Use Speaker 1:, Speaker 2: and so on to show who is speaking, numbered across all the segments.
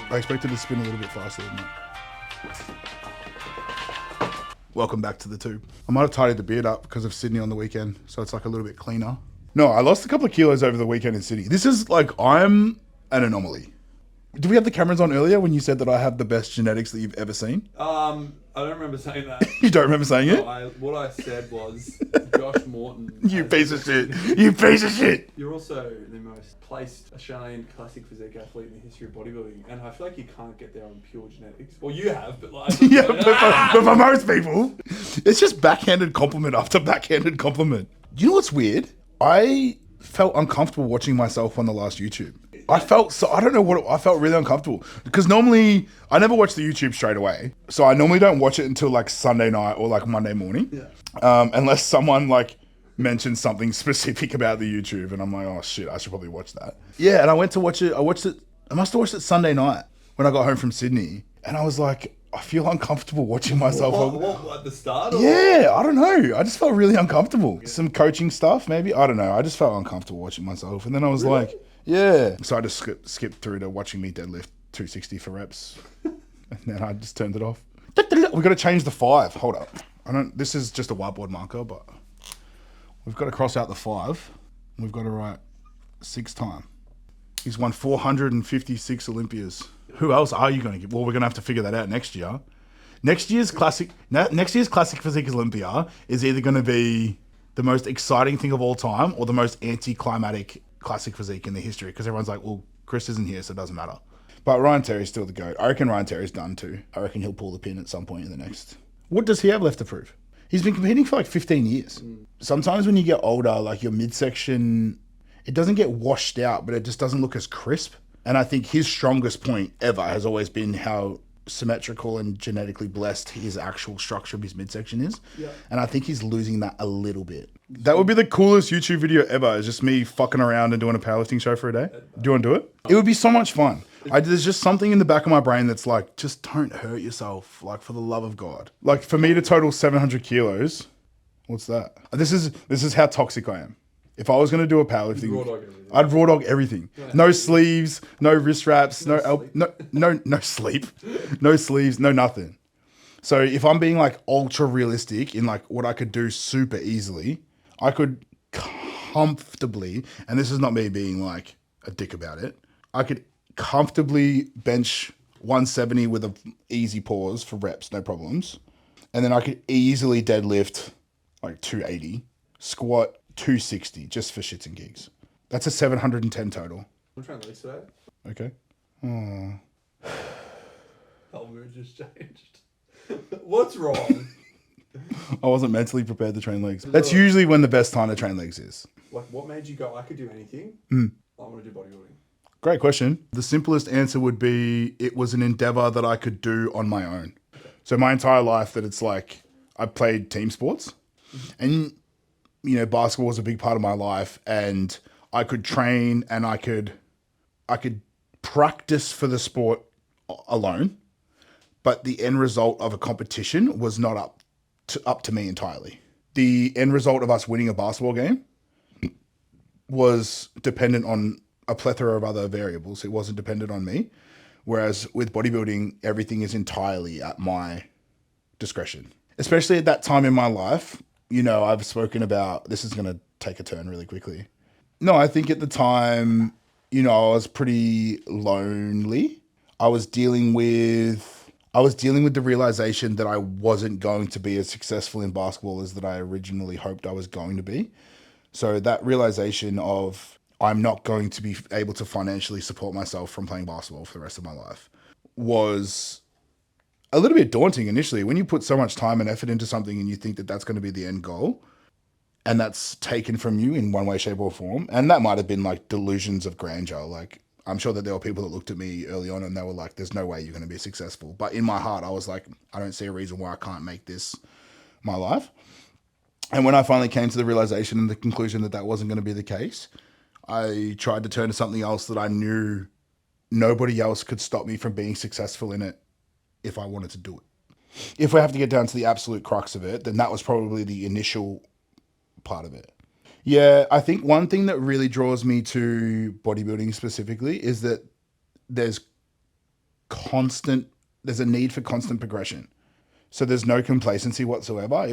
Speaker 1: I expected to spin a little bit faster than that. Welcome back to the tube. I might have tidied the beard up because of Sydney on the weekend, so it's like a little bit cleaner. No, I lost a couple of kilos over the weekend in Sydney. This is like, I'm an anomaly. Did we have the cameras on earlier when you said that I have the best genetics that you've ever seen?
Speaker 2: I don't remember saying that.
Speaker 1: You don't remember saying it?
Speaker 2: What I said was Josh Morton.
Speaker 1: You piece of shit. You piece of shit.
Speaker 2: You're also the most placed Australian classic physique athlete in the history of bodybuilding, and I feel like you can't get there on pure genetics. Well, you have, but like...
Speaker 1: Yeah, but for most people, it's just backhanded compliment after backhanded compliment. You know what's weird? I felt uncomfortable watching myself on the last YouTube. I felt really uncomfortable because normally I never watch the YouTube straight away. So I normally don't watch it until like Sunday night or like Monday morning. Yeah. Unless someone like mentions something specific about the YouTube and I'm like, oh shit, I should probably watch that. Yeah. And I went to watch it. I must have watched it Sunday night when I got home from Sydney. And I was like, I feel uncomfortable watching myself.
Speaker 2: What, at the start? Or?
Speaker 1: Yeah, I don't know. I just felt really uncomfortable. Yeah. Some coaching stuff, maybe. I don't know. I just felt uncomfortable watching myself. And then I was like, yeah. So I just skipped through to watching me deadlift 260 for reps. And then I just turned it off. We've got to change the 5. Hold up. This is just a whiteboard marker, but we've got to cross out the 5. We've got to write 6 time. He's won 456 Olympias. Who else are you going to get? Well, we're going to have to figure that out next year. Next year's classic physique Olympia is either going to be the most exciting thing of all time or the most anticlimactic classic physique in the history, because everyone's like, well, Chris isn't here, so it doesn't matter. But Ryan Terry's still the GOAT. I reckon Ryan Terry's done too. I reckon he'll pull the pin at some point in the next. What does he have left to prove? He's been competing for like 15 years. Sometimes when you get older, like your midsection, it doesn't get washed out, but it just doesn't look as crisp. And I think his strongest point ever has always been how symmetrical and genetically blessed his actual structure of his midsection is. Yeah. And I think he's losing that a little bit. That would be the coolest YouTube video ever, is just me fucking around and doing a powerlifting show for a day. Do you want to do it? It would be so much fun. There's just something in the back of my brain that's like, just don't hurt yourself, like for the love of God. Like for me to total 700 kilos, what's that? This is how toxic I am. If I was going to do a powerlifting, I'd raw dog everything. No sleeves, no wrist wraps, no sleep, no sleeves, no nothing. So if I'm being like ultra realistic in like what I could do super easily, I could comfortably, and this is not me being like a dick about it, I could comfortably bench 170 with an easy pause for reps, no problems. And then I could easily deadlift like 280, squat 260 just for shits and gigs. That's a 710 total.
Speaker 2: I'm trying to today.
Speaker 1: Okay. Oh.
Speaker 2: Whole mood just changed. What's wrong?
Speaker 1: I wasn't mentally prepared to train legs. That's usually when the best time to train legs is.
Speaker 2: Like, what made you go, I could do anything? I want to do bodybuilding.
Speaker 1: Great question. The simplest answer would be it was an endeavor that I could do on my own. Okay. So my entire life that it's like I played team sports and you know, basketball was a big part of my life, and I could train and I could practice for the sport alone, but the end result of a competition was not up to me entirely. The end result of us winning a basketball game was dependent on a plethora of other variables. It wasn't dependent on me. Whereas with bodybuilding, everything is entirely at my discretion. Especially at that time in my life, you know, I've spoken about, this is going to take a turn really quickly. No, I think at the time, you know, I was pretty lonely. I was dealing with the realization that I wasn't going to be as successful in basketball as that I originally hoped I was going to be. So that realization of I'm not going to be able to financially support myself from playing basketball for the rest of my life was a little bit daunting initially. When you put so much time and effort into something and you think that that's going to be the end goal and that's taken from you in one way, shape or form. And that might have been like delusions of grandeur. Like I'm sure that there were people that looked at me early on and they were like, there's no way you're going to be successful. But in my heart, I was like, I don't see a reason why I can't make this my life. And when I finally came to the realization and the conclusion that that wasn't going to be the case, I tried to turn to something else that I knew nobody else could stop me from being successful in it if I wanted to do it. If we have to get down to the absolute crux of it, then that was probably the initial part of it. Yeah, I think one thing that really draws me to bodybuilding specifically is that there's there's a need for constant progression. So there's no complacency whatsoever.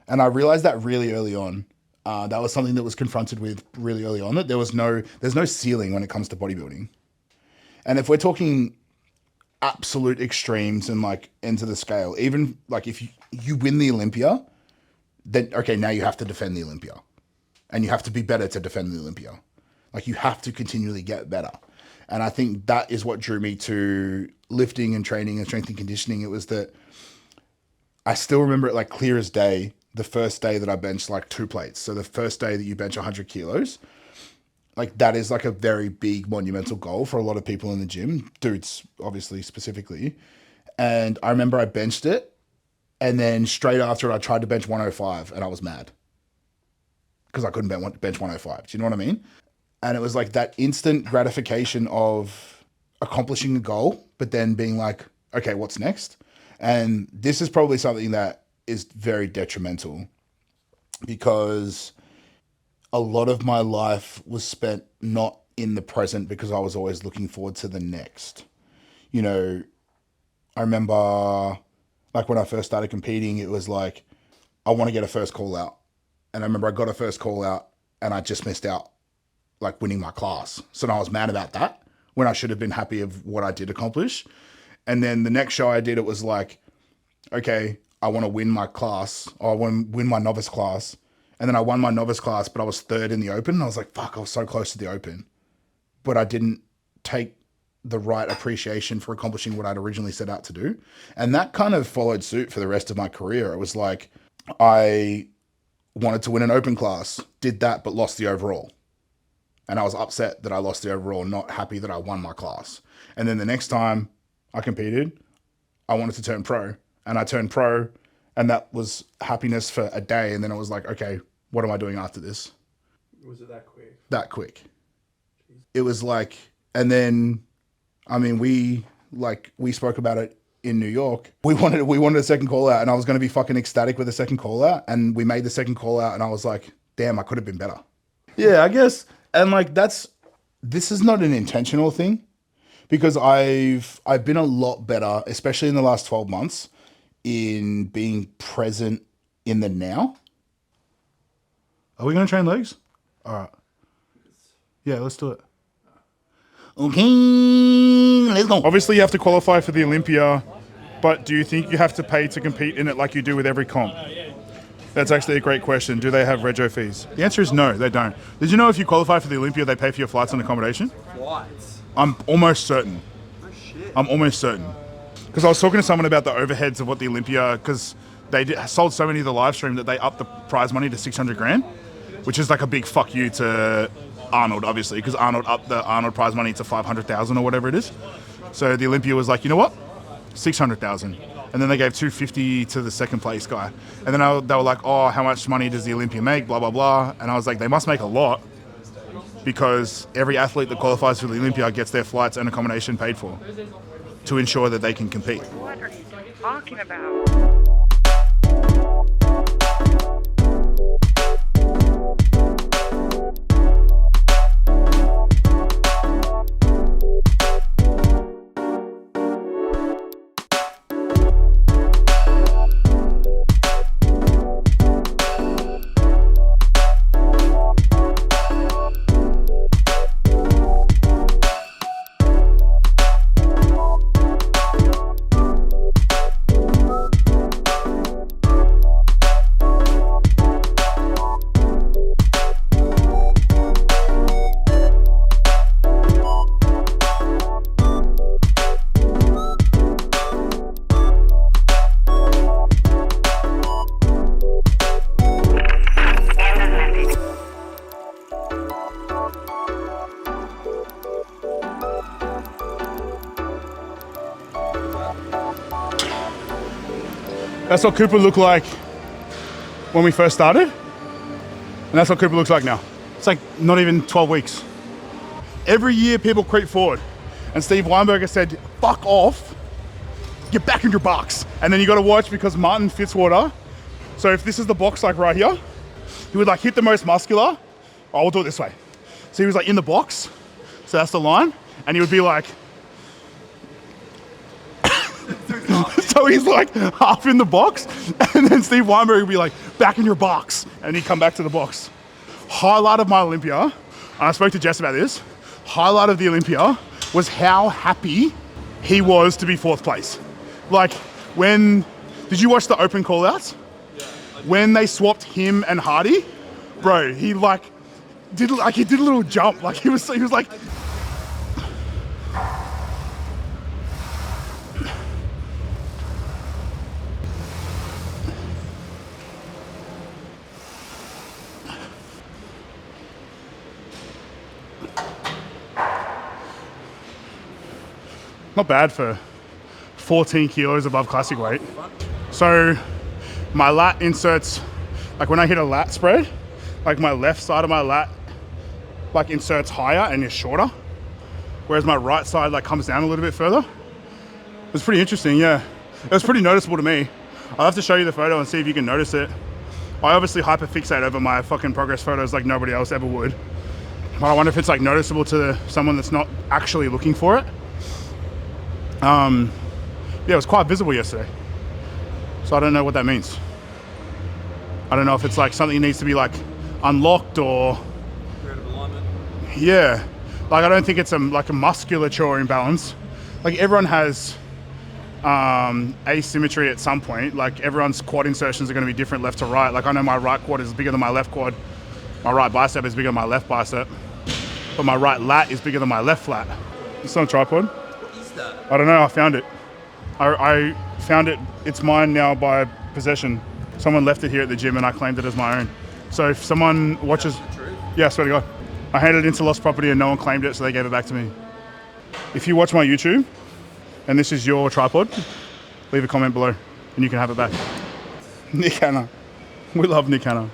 Speaker 1: And I realized that really early on. That was something that was confronted with really early on, that there's no ceiling when it comes to bodybuilding. And if we're talking absolute extremes and like ends of the scale, even like if you win the Olympia, then okay, now you have to defend the Olympia. And you have to be better to defend the Olympia. Like you have to continually get better. And I think that is what drew me to lifting and training and strength and conditioning. It was that I still remember it like clear as day, the first day that I benched like 2 plates. So the first day that you bench 100 kilos, like that is like a very big monumental goal for a lot of people in the gym, dudes obviously specifically. And I remember I benched it, and then straight after it, I tried to bench 105 and I was mad because I couldn't bench 105. Do you know what I mean? And it was like that instant gratification of accomplishing a goal, but then being like, okay, what's next? And this is probably something that is very detrimental, because a lot of my life was spent not in the present because I was always looking forward to the next. You know, I remember like when I first started competing, it was like, I want to get a first call out. And I remember I got a first call out and I just missed out like winning my class. So now I was mad about that when I should have been happy of what I did accomplish. And then the next show I did, it was like, okay, I want to win my class, or I want to win my novice class. And then I won my novice class, but I was 3rd in the open. And I was like, fuck, I was so close to the open. But I didn't take the right appreciation for accomplishing what I'd originally set out to do. And that kind of followed suit for the rest of my career. It was like, I wanted to win an open class, did that, but lost the overall. And I was upset that I lost the overall, not happy that I won my class. And then the next time I competed, I wanted to turn pro. And I turned pro, and that was happiness for a day. And then it was like, okay, what am I doing after this?
Speaker 2: Was it that quick?
Speaker 1: That quick. Jeez. It was like, and then, I mean, we spoke about it in New York. We wanted a second call out, and I was going to be fucking ecstatic with a second call out. And we made the second call out, and I was like, damn, I could have been better. Yeah, I guess. And like, this is not an intentional thing, because I've been a lot better, especially in the last 12 months, in being present in the now. Are we going to train legs? All right. Yeah, let's do it. Okay, let's go. Obviously, you have to qualify for the Olympia, but do you think you have to pay to compete in it like you do with every comp? That's actually a great question. Do they have rego fees? The answer is no, they don't. Did you know if you qualify for the Olympia, they pay for your flights and accommodation?
Speaker 2: Flights?
Speaker 1: I'm almost certain.
Speaker 2: Oh, shit.
Speaker 1: I'm almost certain. Because I was talking to someone about the overheads of what the Olympia, because they sold so many of the live stream that they upped the prize money to 600 grand, which is like a big fuck you to Arnold, obviously, because Arnold upped the Arnold prize money to 500,000 or whatever it is. So the Olympia was like, you know what? 600,000. And then they gave 250 to the second place guy. And then they were like, oh, how much money does the Olympia make? Blah, blah, blah. And I was like, they must make a lot, because every athlete that qualifies for the Olympia gets their flights and accommodation paid for to ensure that they can compete.
Speaker 3: What are you talking about?
Speaker 1: That's what Cooper looked like when we first started. And that's what Cooper looks like now. It's like not even 12 weeks. Every year people creep forward. And Steve Weinberger said, fuck off, get back in your box. And then you gotta watch, because Martin Fitzwater, so if this is the box like right here, he would like hit the most muscular. Oh, we'll do it this way. So he was like in the box, so that's the line. And he would be like, So he's like half in the box, and then Steve Weinberg would be like, back in your box, and he'd come back to the box. Highlight of my Olympia, and I spoke to Jess about this, highlight of the Olympia was how happy he was to be 4th place. Like, did you watch the open call-outs? Yeah. When they swapped him and Hardy, bro, he did a little jump. Like, he was like, not bad for 14 kilos above classic weight. So my lat inserts, like when I hit a lat spread, like my left side of my lat like inserts higher and is shorter, whereas my right side like comes down a little bit further. It was pretty interesting, yeah. It was pretty noticeable to me. I'll have to show you the photo and see if you can notice it. I obviously hyperfixate over my fucking progress photos like nobody else ever would. But I wonder if it's like noticeable to someone that's not actually looking for it. Yeah, it was quite visible yesterday. So I don't know what that means. I don't know if it's like something needs to be like unlocked or...
Speaker 2: Creative alignment.
Speaker 1: Yeah. Like I don't think it's like a musculature imbalance. Like everyone has asymmetry at some point. Like everyone's quad insertions are going to be different left to right. Like I know my right quad is bigger than my left quad. My right bicep is bigger than my left bicep. But my right lat is bigger than my left lat. It's on a tripod. I don't know, I found it. I found it, it's mine now by possession. Someone left it here at the gym and I claimed it as my own. So if someone watches, yeah, I swear to God. I handed it into lost property and no one claimed it, so they gave it back to me. If you watch my YouTube and this is your tripod, leave a comment below and you can have it back. Nick Hanna. We love Nick Hanna.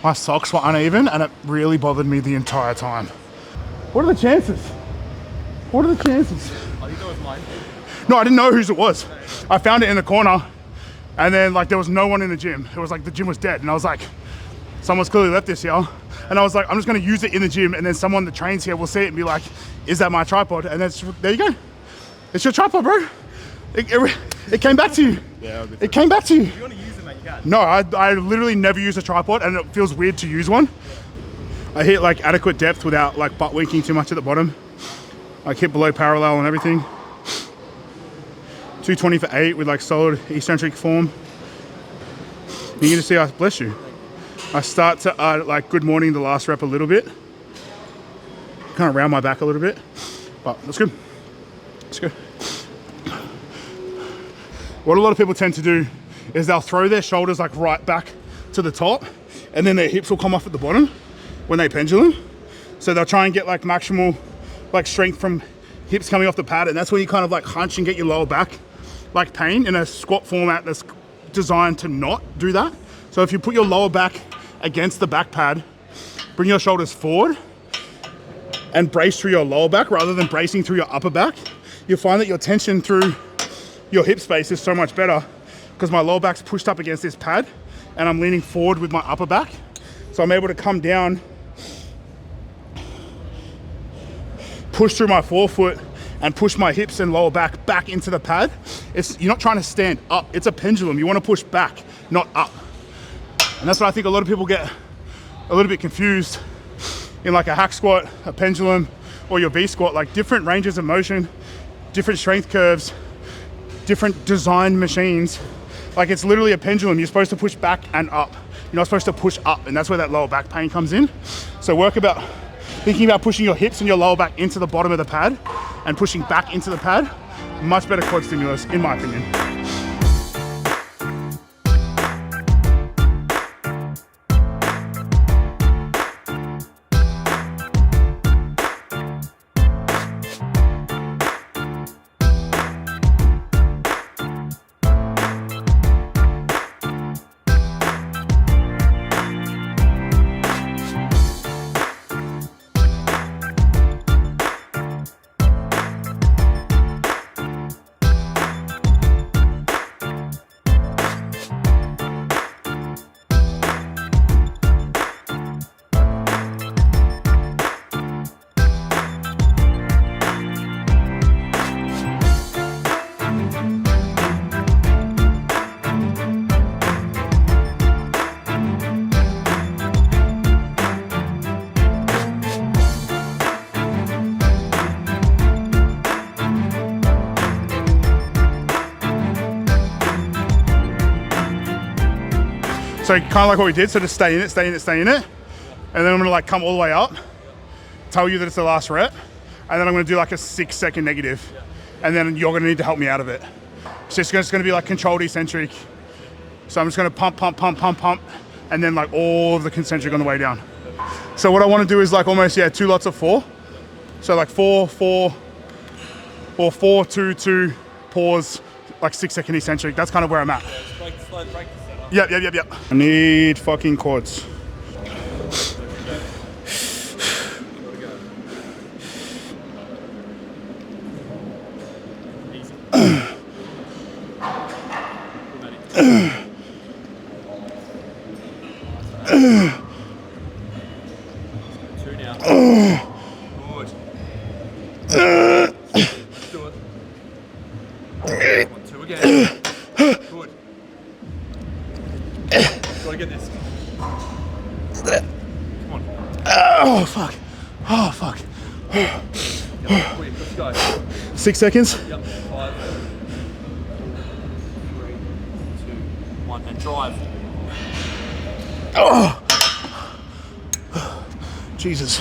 Speaker 1: My socks were uneven and it really bothered me the entire time. What are the chances? What are the chances?
Speaker 2: I think that was mine.
Speaker 1: No, I didn't know whose it was. I found it in the corner and then like there was no one in the gym. It was like the gym was dead and I was like, someone's clearly left this here. And I was like, I'm just gonna use it in the gym and then someone that trains here will see it and be like, is that my tripod? And there you go. It's your tripod, bro. It came back to you.
Speaker 2: Yeah,
Speaker 1: it came back to you.
Speaker 2: If you want to use it, mate, you can.
Speaker 1: No, I literally never use a tripod and it feels weird to use one. I hit like adequate depth without like butt winking too much at the bottom. Like hit below parallel and everything. 220 for 8 with like solid eccentric form. You can just see, bless you. I start to like good morning the last rep a little bit. Kind of round my back a little bit, but that's good. That's good. What a lot of people tend to do is they'll throw their shoulders like right back to the top and then their hips will come off at the bottom when they pendulum. So they'll try and get like maximal like strength from hips coming off the pad, and that's when you kind of like hunch and get your lower back like pain in a squat format that's designed to not do that. So if you put your lower back against the back pad, bring your shoulders forward and brace through your lower back rather than bracing through your upper back, you'll find that your tension through your hip space is so much better because my lower back's pushed up against this pad and I'm leaning forward with my upper back. So I'm able to come down, push through my forefoot and push my hips and lower back into the pad. You're not trying to stand up. It's a pendulum. You want to push back, not up. And that's what I think a lot of people get a little bit confused in like a hack squat, a pendulum, or your V squat, like different ranges of motion, different strength curves, different design machines. Like it's literally a pendulum. You're supposed to push back and up. You're not supposed to push up, and that's where that lower back pain comes in. So thinking about pushing your hips and your lower back into the bottom of the pad and pushing back into the pad, much better quad stimulus, in my opinion. So kind of like what we did, so just stay in it, stay in it, stay in it. And then I'm gonna like come all the way up, tell you that it's the last rep, and then I'm gonna do like a 6-second negative. And then you're gonna need to help me out of it. So it's gonna be like controlled eccentric. So I'm just gonna pump, pump, pump, pump, pump, and then like all of the concentric on the way down. So what I wanna do is like almost, 2 lots of 4. So like 4, 4, or 4, 2, 2, pause, like 6-second eccentric. That's kind of where I'm at. Yep. I need fucking quads.
Speaker 2: Two now. Good. Do it. Two again. Good. Gotta get this. Come on.
Speaker 1: Oh fuck.
Speaker 2: Quick, let's go.
Speaker 1: 6 seconds.
Speaker 2: Yep. 5, 4, 3, 2, 1, and drive.
Speaker 1: Oh. Jesus.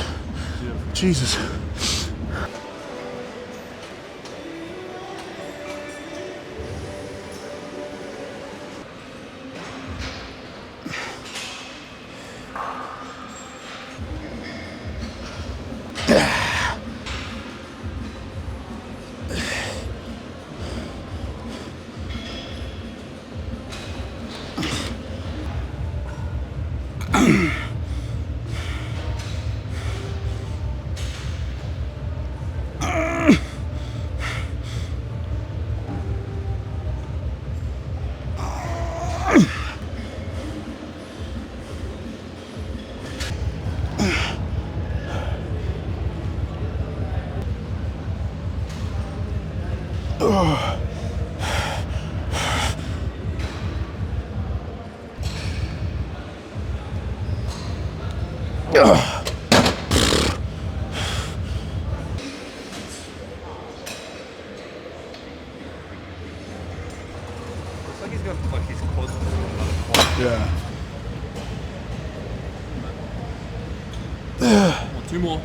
Speaker 2: Looks like he's got like his quads on another quad.
Speaker 1: Yeah.
Speaker 2: Come on, 2 more.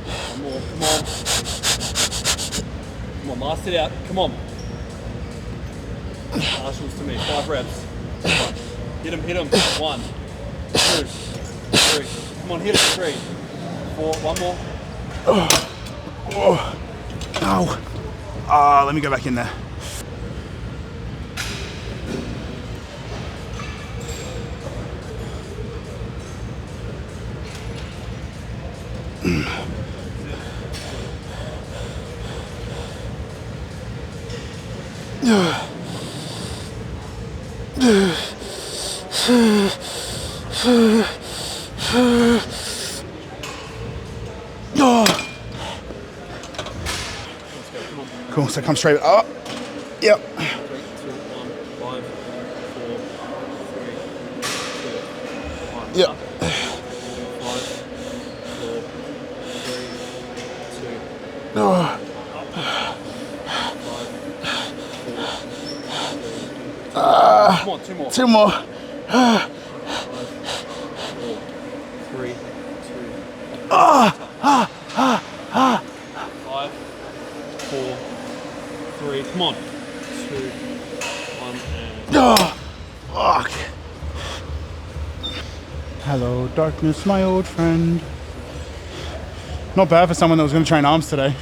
Speaker 2: One more, come on. Come on, last it out. Come on. Last one's to me. 5 reps. Come on. Hit him. 1, 2, 3. Come on, hit it. 3, 4. One more.
Speaker 1: Ow. Let me go back in there. Oh. Cool, so come straight up. Yep.
Speaker 2: 3, 2, 1, 5, 4, 3, 2, 1.
Speaker 1: Yep.
Speaker 2: Up. 5, 4, 3, 2.
Speaker 1: Oh.
Speaker 2: Come on, 2 more.
Speaker 1: 2 more.
Speaker 2: 5, 4, 3, 2. 5, 4, 3. Come on. 2, 1, and.
Speaker 1: Oh, fuck. Hello, darkness, my old friend. Not bad for someone that was going to train arms today.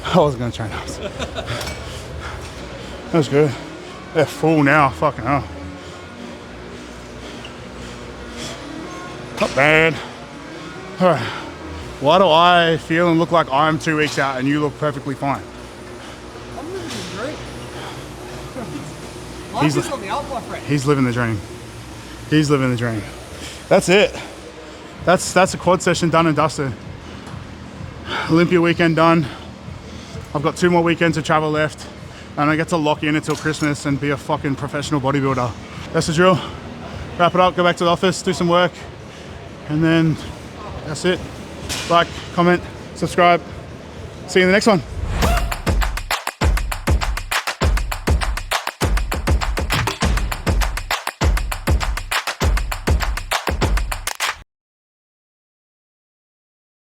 Speaker 1: I was going to train arms. That was good. They're full now. Fucking hell. Not bad. All right. Why do I feel and look like I'm 2 weeks out and you look perfectly fine?
Speaker 2: I'm living the dream.
Speaker 1: He's-
Speaker 2: Life's on the up, my friend.
Speaker 1: He's living the dream. He's living the dream. That's it. That's a quad session done and dusted. Olympia weekend done. I've got 2 more weekends of travel left, and I get to lock in until Christmas and be a fucking professional bodybuilder. That's the drill. Wrap it up, go back to the office, do some work, and then that's it. Like, comment, subscribe. See you in the next one.